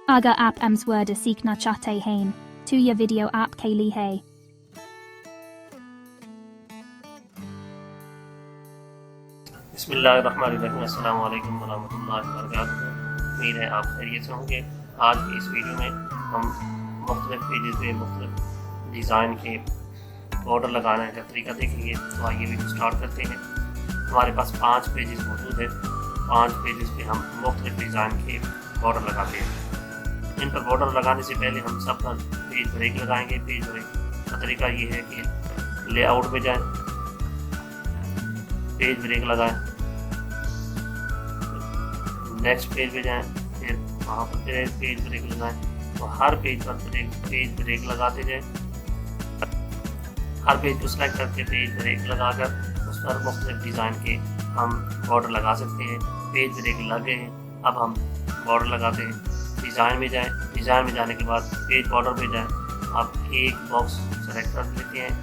अगर आप वर्ड सीखना चाहते हैं तो यह वीडियो आपके लिए है। बिस्मिल्लाहिर्रहमानिर्रहीम। अस्सलाम वालेकुम वरहमतुल्लाहि वबरकातुहू। उम्मीद है आप खैरियत से होंगे। आज की इस वीडियो में हम मुख्तलिफ पेजेस पे मुख्तलिफ डिज़ाइन के बॉर्डर लगाने का तरीका देखेंगे। तो आइए वीडियो स्टार्ट करते हैं। हमारे पास 5 पेजेस मौजूद हैं। 5 पेजेस पे हम मुख्तलिफ डिज़ाइन के बॉर्डर लगाते हैं। इन पर बॉर्डर लगाने से पहले हम सब पर पेज ब्रेक लगाएंगे। पेज ब्रेक का तरीका ये है कि लेआउट में जाएं, पेज ब्रेक लगाएं, नेक्स्ट पेज पे जाएं, फिर वहाँ पर पेज ब्रेक लगाएं। तो हर पेज पर पेज ब्रेक लगाते जाएं। हर पेज को सिलेक्ट करके पेज ब्रेक लगाकर उस पर मुख्तलिफ डिज़ाइन के हम बॉर्डर लगा सकते हैं। पेज ब्रेक लगे हैं, अब हम बॉर्डर लगाते हैं। डिज़ाइन में जाएं, डिज़ाइन में जाने के बाद पेज बॉर्डर पे जाएं। आप एक बॉक्स सेलेक्ट कर लेते हैं।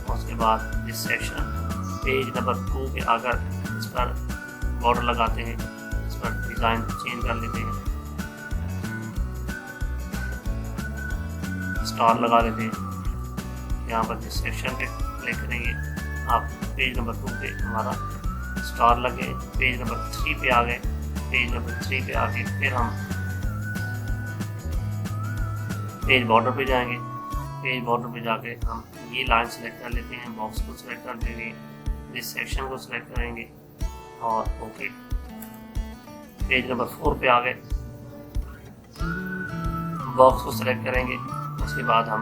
उसके बाद दिस सेक्शन पेज नंबर 2 पे आकर इस पर बॉर्डर लगाते हैं। इस पर डिज़ाइन चेंज कर लेते हैं, स्टार लगा लेते हैं। यहाँ पर जिस सेक्शन पे क्लिक करेंगे आप पेज नंबर 2 पे हमारा स्टार लगे। पेज नंबर 3 पे आ गए। पेज नंबर 3 पे आके फिर हम पेज बॉर्डर पे जाएंगे। पेज बॉर्डर पे जाके हम ये लाइन सेलेक्ट कर लेते हैं, बॉक्स को सेलेक्ट कर देंगे, इस सेक्शन को सेलेक्ट करेंगे और ओके। पेज नंबर 4 पे आ गए, बॉक्स को सेलेक्ट करेंगे। उसके बाद हम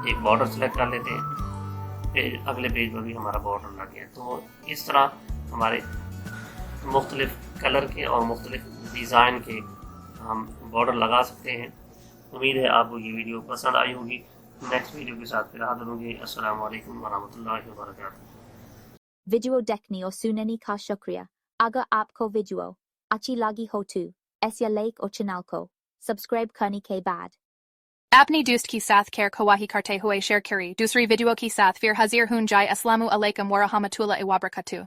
एक बॉर्डर सेलेक्ट कर लेते हैं। अगले पेज पर भी हमारा बॉर्डर लग गया। तो इस तरह हमारे मुख्तलिफ कलर के और मुख्तलिफ डिज़ाइन के हम बॉर्डर लगा सकते हैं। उम्मीद है आपको ये वीडियो पसंद आई होगी। नेक्स्ट वीडियो के साथ फिर हाजिर होंगे। अस्सलाम वालेकुम वरहमतुल्लाहि वबरकातुहू। वीडियो देखने और सुनने का शुक्रिया। अगर आपको वीडियो अच्छी लगी हो तो ऐसे लाइक और चैनल को सब्सक्राइब करने के बाद अपनी दोस्त के साथ खैर खवाही करते हुए शेयर करें। दूसरी वीडियो के साथ फिर हाजिर हों जाए। अस्सलामु अलैकुम वरहमतुल्लाहि वबरकातुहू।